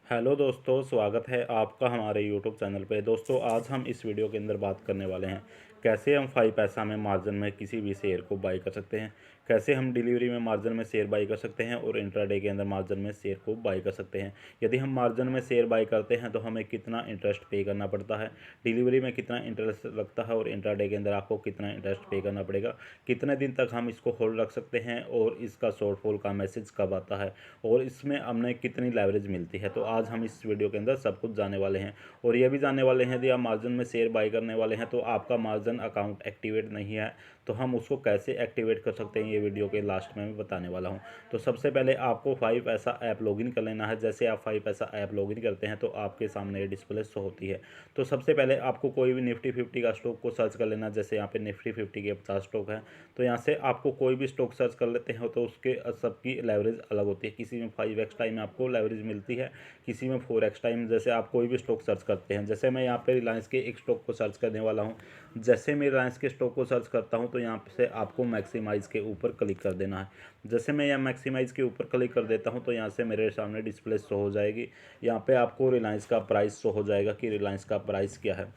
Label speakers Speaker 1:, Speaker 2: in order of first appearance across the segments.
Speaker 1: Hello दोस्तों, स्वागत है आपका हमारे यूट्यूब चैनल पे। दोस्तों, आज हम इस वीडियो के अंदर बात करने वाले हैं कैसे हम 5 पैसा में मार्जिन में किसी भी शेयर को बाई कर सकते हैं, कैसे हम डिलीवरी में मार्जिन में शेयर बाई कर सकते हैं और इंट्राडे के अंदर मार्जिन में शेयर को बाई कर सकते हैं। यदि हम मार्जिन में शेयर बाई करते हैं तो हमें कितना इंटरेस्ट पे करना पड़ता है, डिलीवरी में कितना इंटरेस्ट लगता है और इंट्राडे के अंदर आपको कितना इंटरेस्ट पे करना पड़ेगा, कितने दिन तक हम इसको होल्ड रख सकते हैं और इसका शॉर्टफॉल का मैसेज कब आता है और इसमें हमें कितनी लेवरेज मिलती है। तो आज हम इस वीडियो के अंदर सब कुछ जानने वाले हैं और ये भी जानने वाले हैं यदि आप मार्जिन में शेयर बाई करने वाले हैं तो आपका मार्जिन अकाउंट एक्टिवेट नहीं है तो हम उसको कैसे एक्टिवेट कर सकते हैं, ये वीडियो के लास्ट में मैं बताने वाला हूं। तो सबसे पहले आपको 5 पैसा ऐप लॉगिन कर लेना है। जैसे आप 5 पैसा ऐप लॉगिन करते हैं तो आपके सामने ये डिस्प्ले शो होती है। तो सबसे पहले आपको कोई भी निफ्टी 50 का स्टॉक को सर्च कर लेना। जैसे यहाँ पे निफ्टी 50 के 50 स्टॉक है तो यहाँ से आपको कोई भी स्टॉक सर्च कर लेते हैं तो उसके सबकी लेवरेज अलग होती है। किसी में 5x टाइम आपको लेवरेज मिलती है, किसी में 4x टाइम। जैसे आप कोई भी स्टॉक सर्च करते हैं, जैसे मैं यहाँ पे रिलायंस के एक स्टॉक को सर्च करने वाला हूँ। जैसे मैं रिलायंस के स्टॉक को सर्च करता हूँ तो यहाँ से आपको मैक्सिमाइज़ के ऊपर क्लिक कर देना है। जैसे मैं यहाँ मैक्सिमाइज़ के ऊपर क्लिक कर देता हूँ तो यहाँ से मेरे सामने डिस्प्ले शो हो जाएगी। यहाँ पे आपको रिलायंस का प्राइस शो हो जाएगा कि रिलायंस का प्राइस क्या है।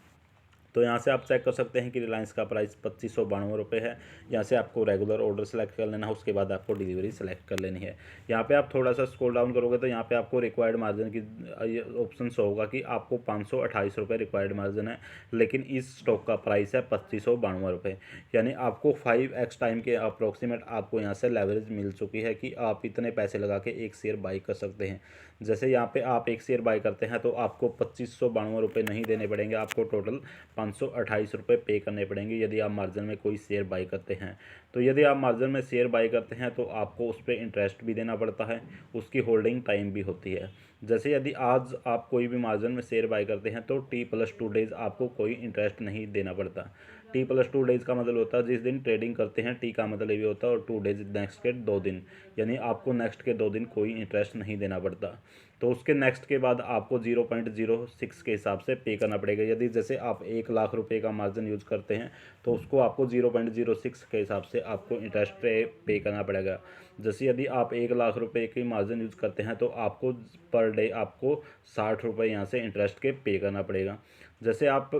Speaker 1: तो यहाँ से आप चेक कर सकते हैं कि रिलायंस का प्राइस 2592 है। यहाँ से आपको रेगुलर ऑर्डर सेलेक्ट कर लेना है, उसके बाद आपको डिलीवरी सेलेक्ट कर लेनी है। यहाँ पे आप थोड़ा सा स्क्रॉल डाउन करोगे तो यहाँ पे आपको रिक्वायर्ड मार्जिन की ऑप्शन शो होगा कि आपको 528 रुपये रिक्वायर्ड मार्जिन है, लेकिन इस स्टॉक का प्राइस है 2592 रुपये। यानी आपको 5x टाइम के अप्रोक्सीमेट आपको यहाँ से लेवरेज मिल चुकी है कि आप इतने पैसे लगा के एक शेयर बाई कर सकते हैं। जैसे यहाँ पे आप एक शेयर बाई करते हैं तो आपको 2592 रुपये नहीं देने पड़ेंगे, आपको टोटल 528 रुपये पे करने पड़ेंगे यदि आप मार्जिन में कोई शेयर बाई करते हैं। तो यदि आप मार्जिन में शेयर बाई करते हैं तो आपको उस पर इंटरेस्ट भी देना पड़ता है, उसकी होल्डिंग टाइम भी होती है। जैसे यदि आज आप कोई भी मार्जिन में शेयर बाई करते हैं तो T+2 डेज़ आपको कोई इंटरेस्ट नहीं देना पड़ता। T+2 डेज़ का मतलब होता है जिस दिन ट्रेडिंग करते हैं, टी का मतलब ये होता है और 2 डेज नेक्स्ट के 2 दिन, यानी आपको नेक्स्ट के 2 दिन कोई इंटरेस्ट नहीं देना पड़ता। तो उसके नेक्स्ट के बाद आपको 0.06 के हिसाब से पे करना पड़ेगा। यदि जैसे आप 1 लाख रुपए का मार्जिन यूज़ करते हैं तो उसको आपको 0.06 के हिसाब से आपको इंटरेस्ट पे करना पड़ेगा। जैसे यदि आप 1 लाख रुपए की मार्जिन यूज़ करते हैं तो आपको पर डे आपको 60 रुपये यहाँ से इंटरेस्ट के पे करना पड़ेगा। जैसे आप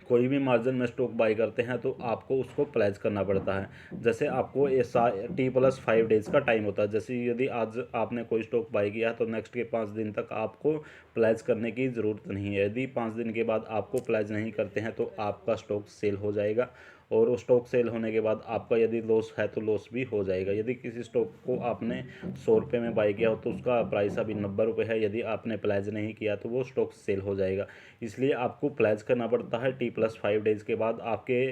Speaker 1: कोई भी मार्जिन में स्टॉक बाई करते हैं तो आपको उसको प्लेज करना पड़ता है। जैसे आपको ऐसा T+5 डेज़ का टाइम होता है। जैसे यदि आज आपने कोई स्टॉक बाई किया है तो नेक्स्ट के 5 दिन तक आपको प्लेज करने की ज़रूरत नहीं है। यदि 5 दिन के बाद आपको प्लेज नहीं करते हैं तो आपका स्टॉक सेल हो जाएगा और उस स्टॉक सेल होने के बाद आपका यदि लॉस है तो लॉस भी हो जाएगा। यदि किसी स्टॉक को आपने 100 रुपये में बाई किया हो तो उसका प्राइस अभी 90 रुपये है, यदि आपने प्लेज नहीं किया तो वो स्टॉक सेल हो जाएगा। इसलिए आपको प्लेज करना पड़ता है। T+5 डेज़ के बाद आपके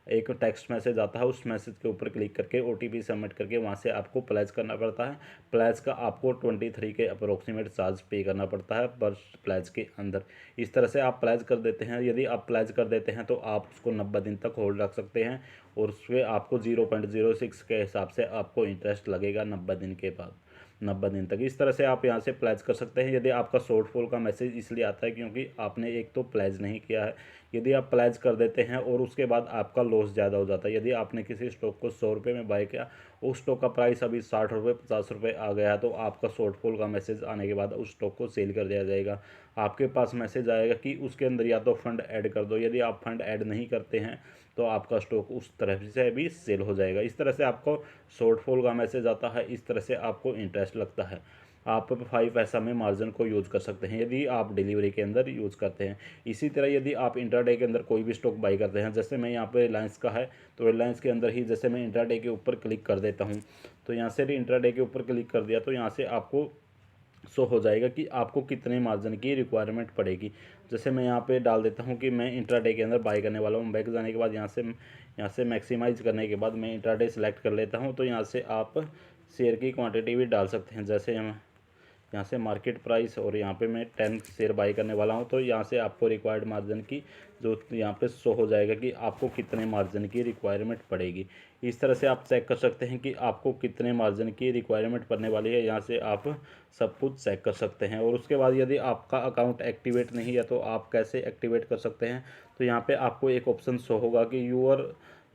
Speaker 1: एक टेक्स्ट मैसेज आता है, उस मैसेज के ऊपर क्लिक करके OTP सबमिट करके वहाँ से आपको प्लेज करना पड़ता है। प्लेज का आपको 23 के अप्रोक्सीमेट चार्ज पे करना पड़ता है पर प्लेज के अंदर। इस तरह से आप प्लेज कर देते हैं। यदि आप प्लेज कर देते हैं तो आप उसको 90 दिन तक होल्ड रख सकते हैं और उस पर आपको 0.06 के हिसाब से आपको इंटरेस्ट लगेगा 90 दिन के बाद, 90 दिन तक। इस तरह से आप यहाँ से प्लेज कर सकते हैं। यदि आपका शॉर्टफॉल का मैसेज इसलिए आता है क्योंकि आपने एक तो प्लेज नहीं किया है। यदि आप प्लेज कर देते हैं और उसके बाद आपका लॉस ज़्यादा हो जाता है। यदि आपने किसी स्टॉक को 100 रुपये में बाई किया, उस स्टॉक का प्राइस अभी 60 रुपये 50 रुपये आ गया तो आपका शॉर्टफॉल का मैसेज आने के बाद उस स्टॉक को सेल कर दिया जाएगा। आपके पास मैसेज आएगा कि उसके अंदर या तो फंड ऐड कर दो। यदि आप फंड ऐड नहीं करते हैं तो आपका स्टॉक उस तरह से भी सेल हो जाएगा। इस तरह से आपको शॉर्टफॉल का मैसेज आता है, इस तरह से आपको इंटरेस्ट लगता है। आप 5 पैसा में मार्जिन को यूज़ कर सकते हैं यदि आप डिलीवरी के अंदर यूज़ करते हैं। इसी तरह यदि आप इंट्राडे के अंदर कोई भी स्टॉक बाई करते हैं, जैसे मैं यहाँ पे रिलायंस का है तो रिलायंस के अंदर ही जैसे मैं इंट्राडे के ऊपर क्लिक कर देता हूँ तो यहाँ से इंट्राडे के ऊपर क्लिक कर दिया तो यहाँ से आपको शो हो जाएगा कि आपको कितने मार्जिन की रिक्वायरमेंट पड़ेगी। जैसे मैं यहाँ पे डाल देता हूँ कि मैं इंट्राडे के अंदर बाई करने वाला हूँ। बैक जाने के बाद यहाँ से मैक्सिमाइज़ करने के बाद मैं इंट्राडे सेलेक्ट कर लेता हूँ। तो यहाँ से आप शेयर की क्वांटिटी भी डाल सकते हैं। जैसे हम यहाँ से मार्केट प्राइस और यहाँ पे मैं 10 शेयर बाई करने वाला हूँ तो यहाँ से आपको रिक्वायर्ड मार्जिन की जो यहाँ पे शो हो जाएगा कि आपको कितने मार्जिन की रिक्वायरमेंट पड़ेगी। इस तरह से आप चेक कर सकते हैं कि आपको कितने मार्जिन की रिक्वायरमेंट पड़ने वाली है। यहाँ से आप सब कुछ चेक कर सकते हैं और उसके बाद यदि आपका अकाउंट एक्टिवेट नहीं है तो आप कैसे एक्टिवेट कर सकते हैं। तो यहाँ पे आपको एक ऑप्शन शो होगा कि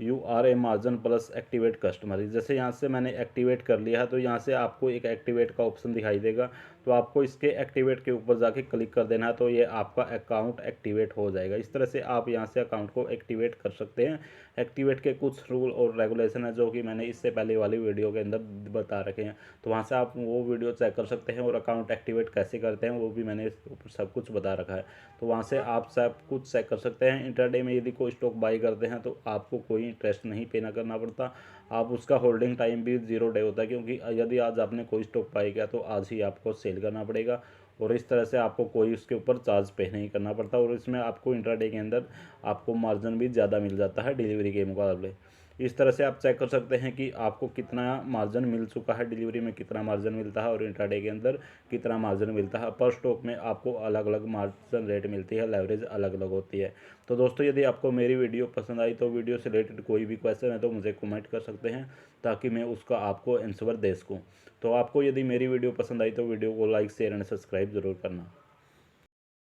Speaker 1: you are a margin plus activate customer. जैसे यहाँ से मैंने एक्टिवेट कर लिया है तो यहाँ से आपको एक एक्टिवेट का ऑप्शन दिखाई देगा। तो आपको इसके एक्टिवेट के ऊपर जाके क्लिक कर देना है, तो ये आपका अकाउंट एक्टिवेट हो जाएगा। इस तरह से आप यहाँ से अकाउंट को एक्टिवेट कर सकते हैं। एक्टिवेट के कुछ रूल और रेगुलेशन है जो कि मैंने इससे पहले वाली वीडियो के अंदर बता रखे हैं, तो वहाँ से आप वो वीडियो चेक कर सकते हैं। और अकाउंट एक्टिवेट कैसे करते हैं वो भी मैंने सब कुछ बता रखा है, तो वहाँ से आप सब कुछ चेक कर सकते हैं। इंटरडे में यदि कोई स्टॉक बाई करते हैं तो आपको कोई इंटरेस्ट नहीं पे करना पड़ता, आप उसका होल्डिंग टाइम भी 0 डे होता है, क्योंकि यदि आज आपने कोई स्टॉक बाई किया तो आज ही आपको सेल करना पड़ेगा। और इस तरह से आपको कोई उसके ऊपर चार्ज पे नहीं करना पड़ता, और इसमें आपको इंट्राडे के अंदर आपको मार्जिन भी ज़्यादा मिल जाता है डिलीवरी के मुकाबले। इस तरह से आप चेक कर सकते हैं कि आपको कितना मार्जिन मिल चुका है, डिलीवरी में कितना मार्जिन मिलता है और इंट्राडे के अंदर कितना मार्जिन मिलता है। पर स्टॉक में आपको अलग अलग मार्जिन रेट मिलती है, लेवरेज अलग अलग होती है। तो दोस्तों, यदि आपको मेरी वीडियो पसंद आई तो वीडियो से रिलेटेड कोई भी क्वेश्चन है तो मुझे कमेंट कर सकते हैं, ताकि मैं उसका आपको आंसर दे सकूँ। तो आपको यदि मेरी वीडियो पसंद आई तो वीडियो को लाइक, शेयर एंड सब्सक्राइब ज़रूर करना।